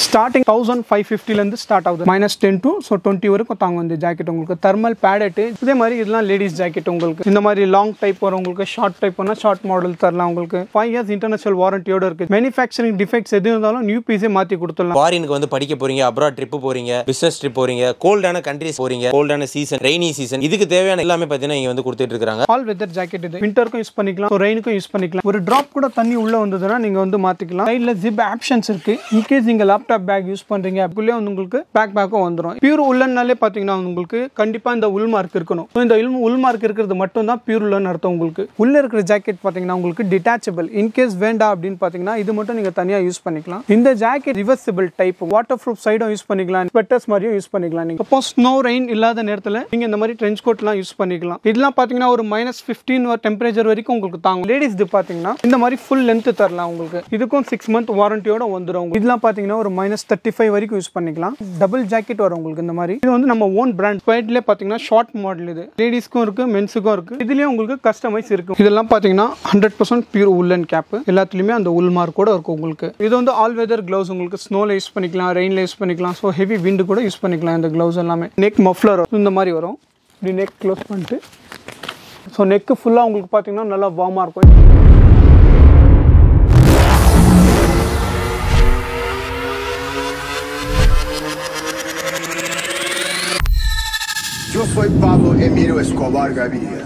Starting 1550 ல இருந்து start ஆகுது -10 to 20 வரைக்கும் தாங்க இந்த ஜாக்கெட் உங்களுக்கு தெர்மல் பேடட் இதே மாதிரி இதெல்லாம் லேடிஸ் ஜாக்கெட் உங்களுக்கு இந்த மாதிரி லாங் டைப் வர உங்களுக்கு ஷார்ட் டைப் பண்ணா ஷார்ட் மாடல் தரலாம் உங்களுக்கு 5 இயர்ஸ் இன்டர்நேஷனல் வாரண்டியோட இருக்கு மேனுஃபேக்சரிங் டிஃபெக்ட்ஸ் எது இருந்தாலும் நியூ பீஸே மாத்தி கொடுத்துடலாம் ஃபாரினுக்கு வந்து படிக்க போறீங்க அப்ராட் ட்ரிப் போறீங்க பிசினஸ் ட்ரிப் போறீங்க கோல்டான கண்ட்ரீஸ் போறீங்க கோல்டான சீசன் ரெய்னி சீசன் இதுக்கு தேவையான எல்லாமே பாத்தீங்கன்னா இங்க வந்து கொடுத்துட்டு இருக்காங்க ஆல் வெதர் ஜாக்கெட் இது விண்டருக்கும் யூஸ் பண்ணிக்கலாம் ரெயினுக்கும் யூஸ் பண்ணிக்கலாம் ஒரு டிராப் கூட தண்ணி உள்ள வந்ததுன்னா நீங்க வந்து மாத்திக்கலாம் சைடுல ஜிப் ஆப்ஷன்ஸ் இருக்கு இன்கேஸ் நீங்க லேப்டாப் பேக் யூஸ் பண்றீங்க அதுக்குள்ளே வந்து உங்களுக்கு பேக்கும் வந்துரும் பியூர் உள்ளன்னாலே பாத்தீங்கன்னா உங்களுக்கு கண்டிப்பா இந்த உள் மார்க் இருக்கணும் இந்த உள் மார்க் இருக்கிறது மட்டும் தான் பியூர் உள்ளன்னு அர்த்தம் உங்களுக்கு உள்ள இருக்கிற ஜாக்கெட் பாத்தீங்கன்னா உங்களுக்கு டிட்டாச்சபிள் இன்கேஸ் வேண்டாம் அப்படின்னு பாத்தீங்கன்னா இது மட்டும் நீங்க தனியா யூஸ் பண்ணிக்கலாம் இந்த jacket reversible type water proof சைடும் யூஸ் பண்ணிக்கலாம் ஸ்வெட்டர்ஸ் மாதிரியும் யூஸ் பண்ணிக்கலாம் நீங்க அப்போ ஸ்னோ ரெயின் இல்லாத நேரத்துல நீங்க இந்த மாதிரி ட்ரெஞ்ச் கோட்லாம் யூஸ் பண்ணிக்கலாம் இதெல்லாம் பாத்தீங்கன்னா ஒரு -15 டெம்பரேச்சர் வரைக்கும் உங்களுக்கு தாங்கும் லேடிஸ் இது பாத்தீங்கன்னா இந்த மாதிரி ஃபுல் லென்த் தரலாம் உங்களுக்கு இதுக்கும் 6 மந்த் வாரண்டியோட வந்துரும் இதெல்லாம் பாத்தீங்கன்னா ஒரு -35 வரைக்கும் யூஸ் பண்ணிக்கலாம் டபுள் ஜாக்கெட் வரும் உங்களுக்கு இந்த மாதிரி இது வந்து நம்ம ஓன் பிராண்ட் ஸ்வைட்ல பாத்தீங்கன்னா ஷார்ட் மாடல் இது லேடிஸ்க்கும் இருக்கு மென்ஸுக்கும் இருக்கு இதுலயே உங்களுக்கு கஸ்டமைஸ் இருக்கு இதெல்லாம் பாத்தீங்கன்னா 100% பியூர் woolen கேப் எல்லாத்துலயுமே அந்த உள் மார்க் கூட இருக்கும் உங்களுக்கு இது வந்து ஆல் வெதர் கிளவுஸ் உங்களுக்கு ஸ்னோல யூஸ் பண்ணிக்கலாம் ரெயின்ல யூஸ் பண்ணிக்கலாம் சோ ஹெவி விண்ட் கூட யூஸ் பண்ணிக்கலாம் இந்த கிளவுஸ் எல்லாமே நெக் மஃப்லர் இந்த மாதிரி வரும் இப்படி நெக் க்ளோஸ் பண்ணிட்டு ஸோ நெக்கு ஃபுல்லாக உங்களுக்கு பார்த்தீங்கன்னா நல்லா வார்மாக இருக்கும் Yo soy Pablo Emilio Escobar Gaviria.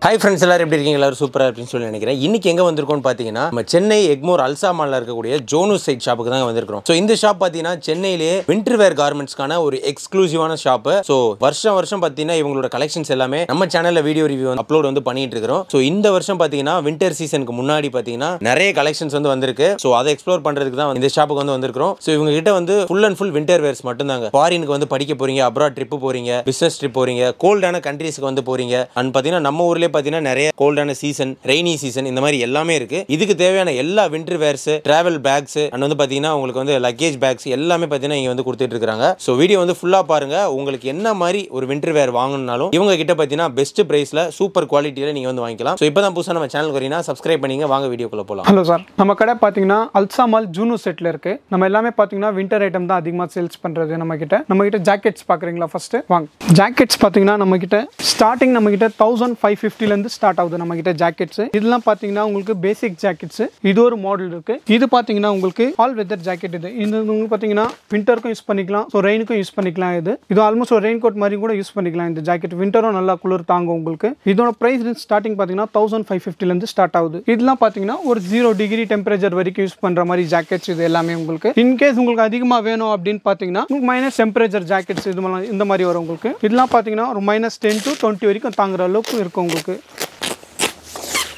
Hi friends எல்லாரும் எப்படி இருக்கீங்க எல்லாரும் சூப்பராக அப்படின்னு சொல்லி நினைக்கிறேன் இன்னைக்கு எங்கே வந்திருக்கோம்னு பார்த்தீங்கன்னா நம்ம சென்னை எக்மோர் அல்சா மாலில் இருக்கக்கூடிய ஜோனூஸ் சைட் ஷாப்புக்கு தான் வந்திருக்கிறோம் ஸோ இந்த ஷாப் பார்த்தீங்கன்னா சென்னையிலேயே வின்டர் வேர் கார்மெண்ட்ஸ்க்கான ஒரு எக்ஸ்க்ளூசிவான ஷாப்பு ஸோ வருஷம் பார்த்தீங்கன்னா இவங்களோட கலெக்ஷன்ஸ் எல்லாமே நம்ம சேனலில் வீடியோ ரிவ்யூ அப்லோட் வந்து பண்ணிட்டு இருக்கிறோம் ஸோ இந்த வருஷம் பார்த்தீங்கன்னா வின்டர் சீசனுக்கு முன்னாடி பார்த்தீங்கன்னா நிறைய கலெக்ஷன்ஸ் வந்து வந்திருக்கு ஸோ அதை எக்ஸ்ப்ளோர் பண்ணுறதுக்கு தான் இந்த ஷாப்புக்கு வந்து வந்திருக்கிறோம் ஸோ இவங்க கிட்ட வந்து full and full winter wears மட்டும் தாங்க ஃபாரினுக்கு வந்து படிக்க போறீங்க அப்ராட் ட்ரிப் போறீங்க பிசினஸ் ட்ரிப் போறீங்க கோல்டான கண்ட்ரீஸ்க்கு வந்து போறீங்க அண்ட் பார்த்தீங்கன்னா நம்ம ஊர்லேயே பார்த்தீங்கன்னா நிறைய கோல்டான சீசன் ரெய்னி சீசன் இந்த மாதிரி எல்லாமே இருக்கு இதுக்கு தேவையான எல்லா winter wears travel bags and வந்து பாத்தீங்கன்னா உங்களுக்கு வந்து லக்கேஜ் பேக்ஸ் எல்லாமே பாத்தீங்கன்னா இங்க வந்து கொடுத்துட்டு இருக்காங்க சோ வீடியோ வந்து ஃபுல்லா பாருங்க உங்களுக்கு என்ன மாதிரி ஒரு வின்டர் வேர் வாங்கணும்னாலும் இவங்க கிட்ட பாத்தீங்கன்னா பெஸ்ட் பிரைஸ்ல சூப்பர் குவாலிட்டியில நீங்க வந்து வாங்கிக்கலாம் சோ இப்பதான் புதுசா நம்ம சேனல் வரீங்கன்னா சப்ஸ்கிரைப் பண்ணீங்க வாங்க வீடியோக்குள்ள போலாம் ஹலோ சார் நம்ம கடை பாத்தீங்கன்னா அல்சா மால் ஜூனூஸ் செட்ல இருக்கு நம்ம எல்லாமே பாத்தீங்கன்னா வின்டர் ஐட்டம் தான் அதிகமா சேல்ஸ் பண்றது நம்ம கிட்ட ஜாக்கெட்ஸ் பாக்குறீங்களா ஃபர்ஸ்ட் வாங்க ஜாக்கெட்ஸ் பாத்தீங்கன்னா நம்ம கிட்ட ஸ்டார்டிங் நம்ம கிட்ட 1550 ல இருந்து ஸ்டார்ட் ஆகுது நம்ம கிட்ட ஜாக்கெட்ஸ் இதெல்லாம் பாத்தீங்கன்னா உங்களுக்கு பேசிக் ஜாக்கெட்ஸ் இது ஒரு மாடல் இருக்கு இது பாத்தீங்கன்னா உங்களுக்கு ஆல் வெதர் ஜாக்கெட் இது உங்களுக்கு பாத்தீங்கன்னா விண்டருக்கும் யூஸ் பண்ணிக்கலாம் சோ ரெயினுக்கும் யூஸ் பண்ணிக்கலாம் இது ஆல்மோஸ்ட் ஒரு ரெயின் கோட் மாதிரி கூட யூஸ் பண்ணிக்கலாம் இந்த ஜாக்கெட் விண்டரும் நல்லா குளிர் தாங்கும் உங்களுக்கு இதோட பிரைஸ் ஸ்டார்டிங் பாத்தீங்கன்னா 1550 ல இருந்து ஸ்டார்ட் ஆகுது இதெல்லாம் பாத்தீங்கன்னா ஒரு 0 டிகிரி டெம்பரேச்சர் வரைக்கும் யூஸ் பண்ற மாதிரி ஜாக்கெட்ஸ் இது எல்லாமே உங்களுக்கு இன்கேஸ் உங்களுக்கு அதிகமா வேணும் அப்படின்னு பாத்தீங்கன்னா மைனஸ் டெம்பரேச்சர் ஜாக்கெட்ஸ் இது இந்த மாதிரி வரும் உங்களுக்கு இதெல்லாம் பாத்தீங்கன்னா ஒரு -10 to 20 வரைக்கும் தாங்குற அளவுக்கு இருக்கும் உங்களுக்கு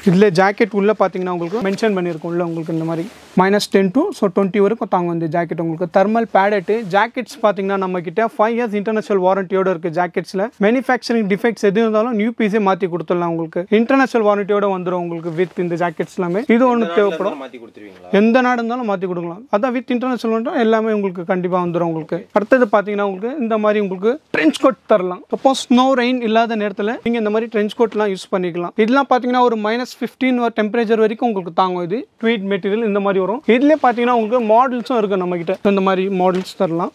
இதுல ஜாக்கெட் உள்ள பாத்தீங்கன்னா உங்களுக்கு மென்ஷன் பண்ணிருக்கும் உள்ள உங்களுக்கு இந்த மாதிரி -10 to 20 வரைக்கும் தாங்கும் இந்த ஜாக்கெட் உங்களுக்கு தெர்மல் பேடட் ஜாக்கெட்ஸ் பாத்தீங்கன்னா நம்ம கிட்ட 5 இயர்ஸ் இன்டர்நேஷனல் வாரண்டியோட இருக்கு ஜாக்கெட்ஸ்ல மேனுஃபேக்சரிங் டிஃபெக்ட்ஸ் எது இருந்தாலும் நியூ பீஸே மாத்தி கொடுத்துடலாம் உங்களுக்கு இன்டர்நேஷனல் வாரண்டியோட வந்துரும் உங்களுக்கு வித் இந்த ஜாக்கெட்ஸ் எல்லாமே இது ஒன்று தேவைப்படும் எந்த நாடு இருந்தாலும் மாத்தி கொடுக்கலாம் அதான் வித் இன்டர்நேஷனல் வாரண்டி எல்லாமே உங்களுக்கு கண்டிப்பா வந்துடும் உங்களுக்கு அடுத்தது பாத்தீங்கன்னா உங்களுக்கு இந்த மாதிரி உங்களுக்கு ட்ரெஞ்ச் கோட் தரலாம் சப்போஸ் ஸ்னோ ரெயின் இல்லாத நேரத்துல நீங்க இந்த மாதிரி ட்ரெஞ்ச் கோட்லாம் யூஸ் பண்ணிக்கலாம் இதெல்லாம் பாத்தீங்கன்னா ஒரு -15 டெம்பரேச்சர் வரைக்கும் உங்களுக்கு தாங்கும் இது ட்வீட் மெட்டீரியல் இந்த மாதிரி வரும் இதுல பாத்தீங்கன்னா உங்களுக்கு மாடல்ஸும் இருக்கு நம்ம கிட்ட இந்த மாதிரி மாடல்ஸ் தரலாம்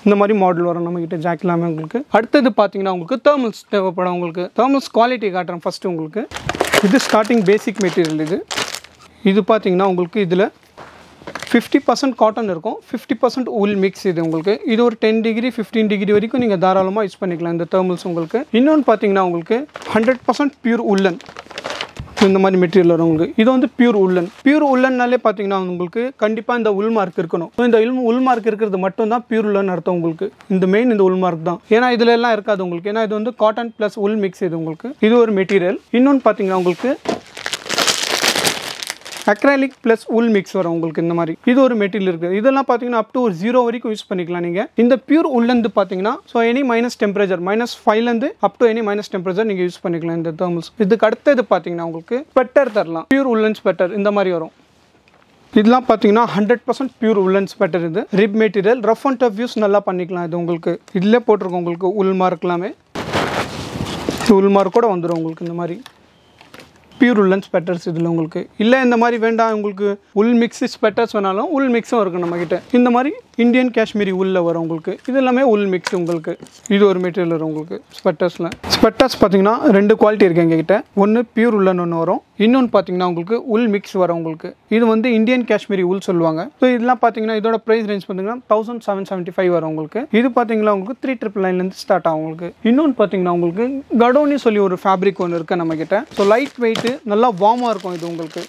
இந்த மாதிரி மாடல் வரும் நம்ம கிட்ட ஜாக்கெட் எல்லாமே உங்களுக்கு அடுத்தது பாத்தீங்கன்னா உங்களுக்கு தெர்மல்ஸ் தேவைப்படும் உங்களுக்கு தெர்மல்ஸ் குவாலிட்டி காட்டுறேன் ஃபர்ஸ்ட் உங்களுக்கு இது ஸ்டார்டிங் பேசிக் மெட்டீரியல் இது பாத்தீங்கன்னா உங்களுக்கு இதுல 50% காட்டன் இருக்கும் 50% wool மிக்ஸ் இது உங்களுக்கு இது ஒரு 10 டிகிரி 15 டிகிரி வரைக்கும் நீங்க தாராளமா யூஸ் பண்ணிக்கலாம் இந்த தெர்மல்ஸ் உங்களுக்கு இன்னொன்று பாத்தீங்கன்னா உங்களுக்கு 100% பியூர் woolen இந்த மாதிரி மெட்டீரியல் வரும் உங்களுக்கு இது வந்து பியூர் உள்ளன்னாலே பாத்தீங்கன்னா உங்களுக்கு கண்டிப்பா இந்த உள் மார்க் இருக்கணும் இந்த உள் மார்க் இருக்கிறது மட்டும் தான் பியூர் உள்ளன் அர்த்தம் உங்களுக்கு இந்த மெயின் இந்த உள் மார்க் தான் ஏன்னா இதுல எல்லாம் இருக்காது உங்களுக்கு ஏன்னா இது வந்து காட்டன் பிளஸ் wool மிக்ஸ் இது உங்களுக்கு இது ஒரு மெட்டீரியல் இன்னொன்று பாத்தீங்கன்னா உங்களுக்கு அக்ரைலிக் பிளஸ் wool மிக்ஸ் வரும் உங்களுக்கு இந்த மாதிரி இது ஒரு மெட்டீரியல் இருக்கு இதெல்லாம் பாத்தீங்கன்னா அப் டு ஒரு 0 வரைக்கும் யூஸ் பண்ணிக்கலாம் நீங்க இந்த பியூர் உள்ளந்து பாத்தீங்கன்னா சோ எனி மைனஸ் டெம்பரேச்சர் -5 ல இருந்து up to any minus temperature நீங்க யூஸ் பண்ணிக்கலாம் இந்த தெர்மல்ஸ் இதுக்கு அடுத்தது பாத்தீங்கன்னா உங்களுக்கு ஸ்வெட்டர் தரலாம் பியூர் woolen ஸ்வெட்டர் இந்த மாதிரி வரும் இதெல்லாம் பாத்தீங்கன்னா 100% பியூர் woolen ஸ்வெட்டர் இது rib material rough and tough use நல்லா பண்ணிக்கலாம் இது உங்களுக்கு இதுல போட்டுருக்கும் உங்களுக்கு உள் மார்க் எல்லாமே உள் மார்க் கூட வந்துரும் உங்களுக்கு இந்த மாதிரி பியூர் உல்லன் ஸ்வெட்டர்ஸ் இதில் உங்களுக்கு இல்லை இந்த மாதிரி வேண்டாம் உங்களுக்கு உள் மிக்ஸ் ஸ்வெட்டர்ஸ் வேணாலும் உள் மிக்ஸும் இருக்குது நம்மக்கிட்ட இந்த மாதிரி இந்தியன் காஷ்மீரி உள்ள வரும் உங்களுக்கு இது எல்லாமே உள் மிக்ஸ் உங்களுக்கு இது ஒரு மெட்டீரியல் வரும் உங்களுக்கு ஸ்வெட்டர்ஸ் பார்த்தீங்கன்னா 2 குவாலிட்டி இருக்குது எங்ககிட்ட ஒன்று பியூர் உல்லன் ஒன்று வரும் இன்னொன்று பார்த்தீங்கன்னா உங்களுக்கு உள் மிக்ஸ் வரும் உங்களுக்கு இது வந்து இந்தியன் காஷ்மீரி உள் சொல்லுவாங்க ஸோ இதெல்லாம் பார்த்தீங்கன்னா இதோட ப்ரைஸ் ரேஞ்ச் பார்த்தீங்கன்னா 1775 வரும் உங்களுக்கு இது பார்த்தீங்கன்னா உங்களுக்கு 3999 ஸ்டார்ட் ஆகும் உங்களுக்கு இன்னொன்று பார்த்தீங்கன்னா உங்களுக்கு கடோனி சொல்லி ஒரு ஃபேப்ரிக் ஒன்று இருக்குது நம்மக்கிட்ட ஸோ லைட் வெயிட்டு நல்லா வார்மாக இருக்கும் இது உங்களுக்கு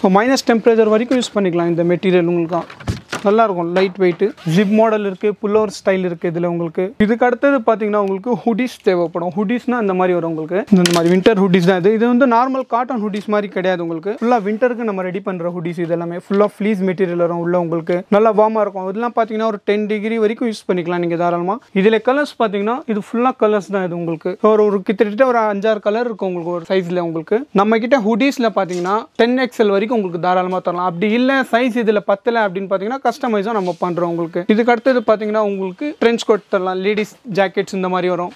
ஸோ மைனஸ் டெம்பரேச்சர் வரைக்கும் யூஸ் பண்ணிக்கலாம் இந்த மெட்டீரியல் உங்களுக்கு நல்லா இருக்கும் லைட் வெயிட் ஜிப் மாடல் இருக்குது புல்லோவர் ஸ்டைல் இருக்குது இதில் உங்களுக்கு இதுக்கு அடுத்தது பார்த்தீங்கன்னா உங்களுக்கு ஹுடிஸ் தேவைப்படும் ஹுடிஸ்னால் இந்த மாதிரி வரும் உங்களுக்கு இந்த மாதிரி வின்டர் ஹுடிஸ் தான் இது வந்து நார்மல் காட்டன் ஹுடிஸ் மாதிரி கிடையாது உங்களுக்கு ஃபுல்லாக வின்டருக்கு நம்ம ரெடி பண்ணுற ஹுடிஸ் இது எல்லாமே ஃபுல்லாக ஃப்ளீஸ் மெட்டீரியல் வரும் உள்ள உங்களுக்கு நல்லா வார்மாக இருக்கும் இதெல்லாம் பார்த்தீங்கன்னா ஒரு 10 டிகிரி வரைக்கும் யூஸ் பண்ணிக்கலாம் நீங்கள் தாராளமாக இதில் கலர்ஸ் பார்த்தீங்கன்னா இது ஃபுல்லாக கலர்ஸ் தான் இது உங்களுக்கு ஒரு கிட்டத்தட்ட ஒரு 5-6 கலர் இருக்கும் உங்களுக்கு ஒரு சைஸில் உங்களுக்கு நம்ம கிட்ட ஹுடிஸில் பார்த்தீங்கன்னா 10XL வரைக்கும் உங்களுக்கு தாராளமாக தரலாம் அப்படி இல்லை சைஸ் இதில் பத்தலை அப்படின்னு பார்த்தீங்கன்னா கஸ்டமைஸும் நம்ம பண்ணுறோம் உங்களுக்கு இதுக்கு அடுத்தது பார்த்தீங்கன்னா உங்களுக்கு ட்ரென்ச் கோட் தரலாம் லேடிஸ் ஜாக்கெட்ஸ் இந்த மாதிரி வரும்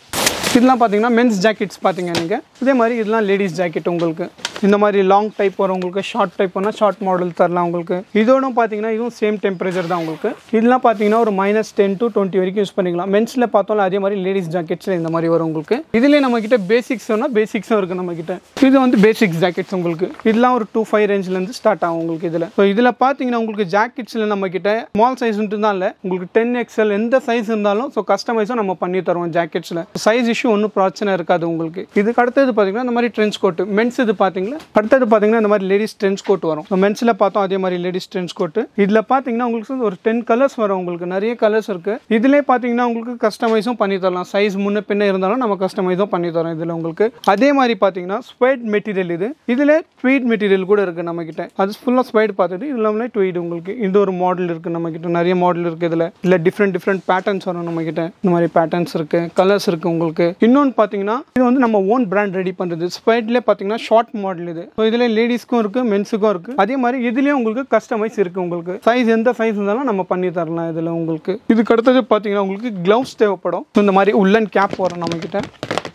இதெல்லாம் பார்த்தீங்கன்னா மென்ஸ் ஜாக்கெட்ஸ் பார்த்தீங்க நீங்கள் இதே மாதிரி இதெல்லாம் லேடிஸ் ஜாக்கெட் உங்களுக்கு இந்த மாதிரி லாங் டைப் வரும் உங்களுக்கு ஷார்ட் டைப் பண்ணால் ஷார்ட் மாடல் தரலாம் உங்களுக்கு இதோட பார்த்தீங்கன்னா இதுவும் சேம் டெம்பரேச்சர் தான் உங்களுக்கு இதெல்லாம் பார்த்தீங்கன்னா ஒரு -10 to 20 வரைக்கும் யூஸ் பண்ணிக்கலாம் மென்ஸில் பார்த்தோம்னா அதே மாதிரி லேடிஸ் ஜாக்கெட்ஸில் இந்த மாதிரி வரும் உங்களுக்கு இதுலேயே நம்மக்கிட்ட பேசிக்ஸ்னா பேசிக்ஸும் இருக்குது நம்மக்கிட்ட இது வந்து பேசிக்ஸ் ஜாக்கெட்ஸ் உங்களுக்கு இதெல்லாம் ஒரு 2.5 ரேஞ்சிலேருந்து ஸ்டார்ட் ஆகும் உங்களுக்கு இதில் ஸோ இதில் பார்த்தீங்கன்னா உங்களுக்கு ஜாக்கெட்ஸில் நம்மக்கிட்ட ஸ்மால் சைஸ்ன்ட்டு தான் இல்லை உங்களுக்கு 10XL எந்த சைஸ் இருந்தாலும் ஸோ கஸ்டமைஸும் நம்ம பண்ணி தருவோம் ஜாக்கெட்ஸில் சைஸ் இஷ்யூ ஒன்றும் பிரச்சனை இருக்காது உங்களுக்கு இதுக்கு அடுத்தது பார்த்தீங்கன்னா இந்த மாதிரி ட்ரென்ச் கோட் மென்ஸ் இது பார்த்தீங்கன்னா அடுத்தது பார்த்தீங்கன்னா இந்த மாதிரி லேடிஸ் ட்ரென்ச் கோட் வரும் மென்ஸில் பார்த்தோம் அதே மாதிரி லேடிஸ் ட்ரென்ச் கோட் இதில் பார்த்தீங்கன்னா உங்களுக்கு ஒரு 10 கலர்ஸ் வரும் உங்களுக்கு நிறைய கலர்ஸ் இருக்கு இதிலே பார்த்தீங்கன்னா உங்களுக்கு கஸ்டமைஸும் பண்ணி தரலாம் சைஸ் முன்ன பின்ன இருந்தாலும் நம்ம கஸ்டமைஸும் பண்ணி தரோம் இதில் உங்களுக்கு அதே மாதிரி பார்த்தீங்கன்னா ஸ்வைட் மெட்டீரியல் இதில் ட்வீட் மெட்டீரியல் கூட இருக்கு நம்ம கிட்ட அது ஃபுல்லாக ஸ்வைட் பார்த்துட்டு இதில் ட்வீட் உங்களுக்கு இந்த ஒரு மாடல் இருக்கு நம்ம கிட்ட நிறைய மாடல் இருக்கு இதில் டிஃப்ரெண்ட் பேட்டர்ன்ஸ் வரும் நம்ம கிட்ட இந்த மாதிரி பேட்டர்ன்ஸ் இருக்கு கலர்ஸ் இருக்கு உங்களுக்கு இன்னொன்று பார்த்தீங்கன்னா இது வந்து நம்ம ஓன் பிராண்ட் ரெடி பண்ணுறது ஸ்வைட்லேயே பார்த்தீங்கன்னா ஷார்ட் மாடல் இது ஸோ இதில் லேடிஸ்க்கும் இருக்குது மென்ஸுக்கும் இருக்குது அதே மாதிரி இதுலேயும் உங்களுக்கு கஸ்டமைஸ் இருக்குது உங்களுக்கு சைஸ் எந்த சைஸ் இருந்தாலும் நம்ம பண்ணி தரலாம் இதில் உங்களுக்கு இதுக்கு அடுத்தது பார்த்தீங்கன்னா உங்களுக்கு க்ளவுஸ் தேவைப்படும் இந்த மாதிரி உள்ளன் கேப் வரும் நம்மக்கிட்ட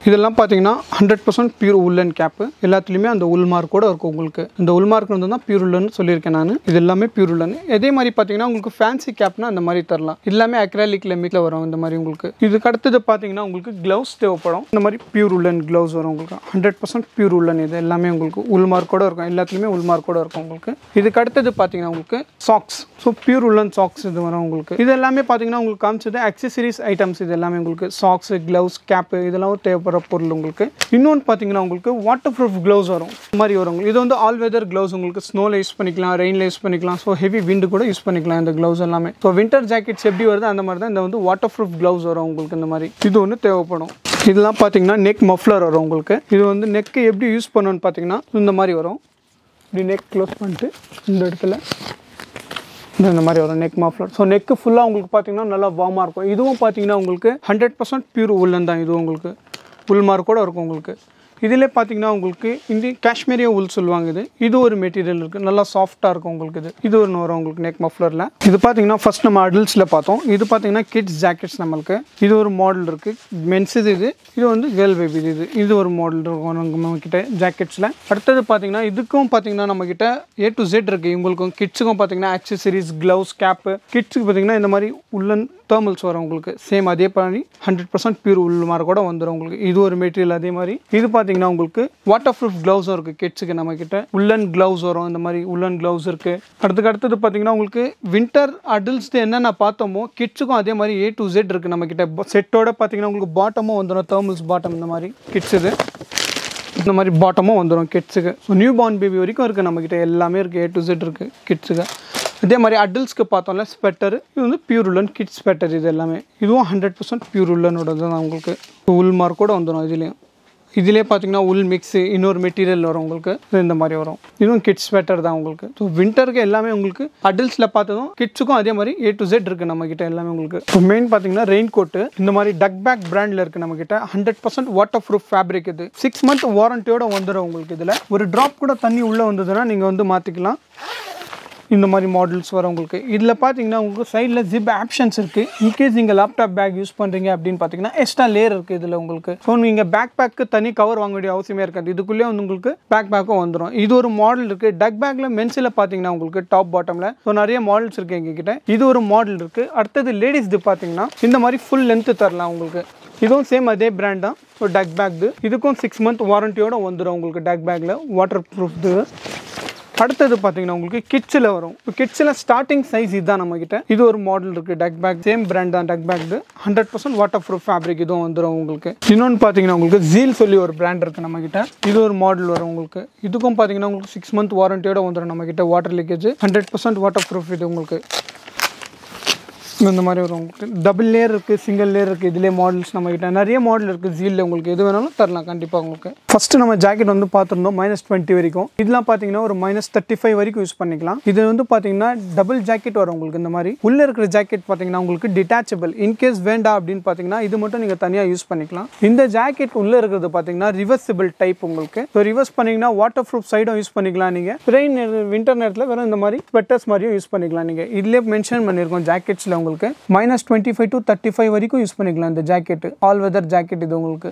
இதெல்லாம் பார்த்தீங்கன்னா 100% பியூர் உல்லன் கேப்பு எல்லாத்துலேயுமே அந்த உள் மார்க்கோட இருக்கும் உங்களுக்கு இந்த உள் மார்க் வந்து தான் பியூர் உள்ளன்னு சொல்லியிருக்கேன் நான் இது எல்லாமே பியூர் உள்ளன் அதே மாதிரி பார்த்தீங்கன்னா உங்களுக்கு ஃபேன்சி கேப்னா அந்த மாதிரி தரலாம் எல்லாமே அக்ராலிக் லெமிக்கில் வரும் இந்த மாதிரி உங்களுக்கு இதுக்கு அடுத்தது பார்த்தீங்கன்னா உங்களுக்கு க்ளவுஸ் தேவைப்படும் இந்த மாதிரி பியூர் உள்ளன் க்ளவுஸ் வரும் உங்களுக்கு 100% பியூர் உள்ளன் இது எல்லாமே உங்களுக்கு உள் மார்க்கோட இருக்கும் எல்லாத்துலேயுமே உள் மார்க்கோட இருக்கும் உங்களுக்கு இதுக்கு அடுத்தது பார்த்தீங்கன்னா உங்களுக்கு சாக்ஸ் ஸோ பியூர் உள்ளன் சாக்ஸ் இது வரும் உங்களுக்கு இது எல்லாமே பார்த்தீங்கன்னா உங்களுக்கு காமிச்சது அக்சசரிஸ் ஐட்டம்ஸ் இது எல்லாமே உங்களுக்கு சாக்ஸ் க்ளவுஸ் கேப்பு இதெல்லாம் தேவைப்படும் பொருள் உங்களுக்கு இன்னொன்று பார்த்தீங்கன்னா உங்களுக்கு வாட்டர் ப்ரூஃப் க்ளவுஸ் வரும் இந்த மாதிரி வரும் இது வந்து ஆல் வெதர் க்ளவுஸ் உங்களுக்கு ஸ்னோவில் யூஸ் பண்ணிக்கலாம் ரெயினில் யூஸ் பண்ணிக்கலாம் ஸோ ஹெவி விண்டு கூட யூஸ் பண்ணிக்கலாம் இந்த க்ளவுஸ் எல்லாமே ஸோ வின்டர் ஜாக்கெட்ஸ் எப்படி வருது அந்த மாதிரி தான் இந்த வந்து வாட்டர் ப்ரூஃப் க்ளவுஸ் வரும் உங்களுக்கு இந்த மாதிரி இது ஒன்று தேவைப்படும் இதெல்லாம் பார்த்தீங்கன்னா நெக் மஃப்ளர் வரும் உங்களுக்கு இது வந்து நெக்கு எப்படி யூஸ் பண்ணணும்னு பார்த்தீங்கன்னா இந்த மாதிரி வரும் இப்படி நெக் க்ளோஸ் பண்ணிட்டு இந்த இடத்துல இந்த மாதிரி வரும் நெக் மஃப்ளர் ஸோ நெக்கு ஃபுல்லாக உங்களுக்கு பார்த்தீங்கன்னா நல்லா வார்மாக இருக்கும் இதுவும் பார்த்தீங்கன்னா உங்களுக்கு 100% பியூர் உல்லன் தான் இது உங்களுக்கு உள் மார்க்கோட இருக்கும் உங்களுக்கு இதில் பார்த்தீங்கன்னா உங்களுக்கு இந்த காஷ்மீரியா உள் சொல்லுவாங்க இது ஒரு மெட்டீரியல் இருக்குது நல்லா சாஃப்டாக இருக்கும் உங்களுக்கு இது ஒன்று வரும் உங்களுக்கு நெக் மஃப்ளரில் இது பார்த்தீங்கன்னா ஃபர்ஸ்ட் நம்ம அடல்ட்ஸில் பார்த்தோம் இது பார்த்தீங்கன்னா கிட்ஸ் ஜாக்கெட்ஸ் நம்மளுக்கு இது ஒரு மாடல் இருக்குது மென்ஸ் இது வந்து கேர்ள் பேபி இது ஒரு மாடல் இருக்கும் நம்மக்கிட்ட ஜாக்கெட்ஸில் அடுத்தது பார்த்தீங்கன்னா இதுக்கும் பார்த்தீங்கன்னா நம்மக்கிட்ட A to Z இருக்குது இவங்களுக்கும் கிட்ஸுக்கும் பார்த்தீங்கன்னா ஆக்சசரிஸ் க்ளவுஸ் கேப்பு கிட்ஸுக்கு பார்த்தீங்கன்னா இந்த மாதிரி உள்ளன் தேர்மல்ஸ் வரும் உங்களுக்கு சேம் அதே மாதிரி 100% பியூர் உள் மார்க்கோட வந்துடும் உங்களுக்கு இது ஒரு மெட்டீரியல் அதே மாதிரி இது பார்த்தீங்கன்னா உங்களுக்கு வாட்டர் ப்ரூஃப் க்ளவுஸும் இருக்குது கிட்ஸுக்கு நம்மக்கிட்ட உள்ளன் க்ளவுஸ் வரும் இந்த மாதிரி உள்ளன் க்ளவுஸ் இருக்குது அடுத்தது பார்த்தீங்கன்னா உங்களுக்கு வின்டர் அடல்ட்ஸ் என்னென்ன பார்த்தோமோ கிட்ஸுக்கும் அதே மாதிரி A to Z இருக்குது நம்மக்கிட்ட செட்டோட பார்த்தீங்கன்னா உங்களுக்கு பாட்டமும் வந்துடும் தேர்மல்ஸ் பாட்டம் இந்த மாதிரி கிட்ஸ் இந்த மாதிரி பாட்டமும் வந்துடும் கிட்ஸுக்கு ஸோ நியூ பார்ன் பேபி வரைக்கும் இருக்குது நம்மக்கிட்ட எல்லாமே இருக்குது A to Z இருக்குது கிட்ஸுக்கு அதே மாதிரி அடல்ட்ஸ்க்கு பார்த்தோம்ல ஸ்வெட்டர் இது வந்து பியூர் உள்ளன் கிட்ஸ் ஸ்வெட்டர் இது எல்லாமே இதுவும் 100% பியூர் உள்ளனோட தான் உங்களுக்கு உள் மார்க்கோட வந்துடும் இதிலே பார்த்தீங்கன்னா உள் மிக்ஸு இன்னொரு மெட்டீரியல் வரும் உங்களுக்கு இந்த மாதிரி வரும் இதுவும் கிட்ஸ் ஸ்வெட்டர் தான் உங்களுக்கு ஸோ வின்டருக்கு எல்லாமே உங்களுக்கு அடல்ட்ஸில் பார்த்ததும் கிட்ஸுக்கும் அதே மாதிரி A to Z இருக்குது நம்மக்கிட்ட எல்லாமே உங்களுக்கு இப்போ மெயின் பார்த்தீங்கன்னா ரெயின் கோட்டு இந்த மாதிரி டக் பேக் பிராண்டில் இருக்குது நம்மக்கிட்ட 100% வாட்டர் ப்ரூஃப் ஃபேப்ரிக் இது 6 month வாரண்டியோட வந்துடும் உங்களுக்கு இதில் ஒரு ட்ராப் கூட தண்ணி உள்ளே வந்ததுன்னா நீங்கள் வந்து மாற்றிக்கலாம் இந்த மாதிரி மாடல்ஸ் வரும் உங்களுக்கு. இதில் பார்த்தீங்கன்னா உங்களுக்கு சைடில் ஜிப் ஆப்ஷன்ஸ் இருக்குது. இன்கேஸ் நீங்கள் லேப்டாப் பேக் யூஸ் பண்ணுறீங்க அப்படின்னு பார்த்தீங்கன்னா எக்ஸ்ட்ரா லேயர் இருக்குது இதில் உங்களுக்கு. ஸோ நீங்கள் பேக் பேக்கு தனி கவர் வாங்க வேண்டிய அவசியமே இருக்காது. இதுக்குள்ளேயே வந்து உங்களுக்கு பேக் பேக்கும் வந்துடும். இது ஒரு மாடல் இருக்குது. டக் பேக்கில் மென்ஸில் பார்த்தீங்கன்னா உங்களுக்கு டாப் பாட்டமில் ஸோ நிறைய மாடல்ஸ் இருக்குது எங்ககிட்ட. இது ஒரு மாடல் இருக்குது. அடுத்தது லேடிஸ்து பார்த்தீங்கன்னா இந்த மாதிரி ஃபுல் லென்த்து தரலாம் உங்களுக்கு. இதுவும் சேம் அதே பிராண்ட் தான். ஸோ டக் பேக் இதுக்கும் 6 month வாரண்டியோடு வந்துடும் உங்களுக்கு. டக் பேக்கில் வாட்டர் ப்ரூஃப்து. அடுத்தது பார்த்தீங்கன்னா உங்களுக்கு கிட்ஸில் வரும். கிட்ஸில் ஸ்டார்டிங் சைஸ் இதுதான் நம்மக்கிட்ட. இது ஒரு மாடல் இருக்குது டக் பேக். சேம் பிராண்ட் தான் டக் பேக். 100% வாட்டர் ப்ரூஃப் ஃபேப்ரிக் இதுவும் வந்துடும் உங்களுக்கு. இன்னொன்று பார்த்தீங்கன்னா உங்களுக்கு ஜீல் சொல்லி ஒரு பிராண்ட் இருக்குது நம்மக்கிட்ட. இது ஒரு மாடல் வரும் உங்களுக்கு. இதுக்கும் பார்த்தீங்கன்னா உங்களுக்கு 6 month வாரண்டியோடு வந்துடும் நம்மக்கிட்ட. வாட்டர் லீக்கேஜ் 100% வாட்டர் ப்ரூஃப் இது உங்களுக்கு. இந்த மாதிரி வரும் உங்களுக்கு. டபுள் லேயர் இருக்குது, சிங்கிள் லேயர் இருக்குது. இதிலே மாடல்ஸ் நம்மக்கிட்ட நிறைய மாடல் இருக்குது. ஜீலில் உங்களுக்கு எது வேணாலும் தரலாம் கண்டிப்பாக உங்களுக்கு. ஃபஸ்ட்டு நம்ம ஜாக்கெட் வந்து பார்த்துருந்தோம் -20 வரைக்கும். இதெல்லாம் பார்த்தீங்கன்னா ஒரு -35 வரைக்கும் யூஸ் பண்ணிக்கலாம். இது வந்து பார்த்தீங்கன்னா டபுள் ஜாக்கெட் வரும் உங்களுக்கு. இந்த மாதிரி உள்ளே இருக்கிற ஜாக்கெட் பார்த்தீங்கன்னா உங்களுக்கு டிட்டாச்சபிள். இன்கேஸ் வேண்டாம் அப்படின்னு பார்த்தீங்கன்னா இது மட்டும் நீங்கள் தனியாக யூஸ் பண்ணிக்கலாம். இந்த ஜாக்கெட் உள்ளே இருக்கிறது பார்த்தீங்கன்னா ரிவர்சிபிள் டைப் உங்களுக்கு. ஸோ ரிவர்ஸ் பண்ணிங்கன்னா வாட்டர் ப்ரூஃப் சைடும் யூஸ் பண்ணிக்கலாம் நீங்கள். ரெயின் வின்டர் நேரத்தில் வெறும் இந்த மாதிரி ஸ்வெட்டர்ஸ் மாதிரியும் யூஸ் பண்ணிக்கலாம் நீங்கள். இதிலே மென்ஷன் பண்ணியிருக்கோம் ஜாக்கெட்ஸில் உங்களுக்கு -25 to 35 வரைக்கும் யூஸ் பண்ணிக்கலாம். இந்த ஜாக்கெட் ஆல் வெதர் ஜாக்கெட் இது உங்களுக்கு.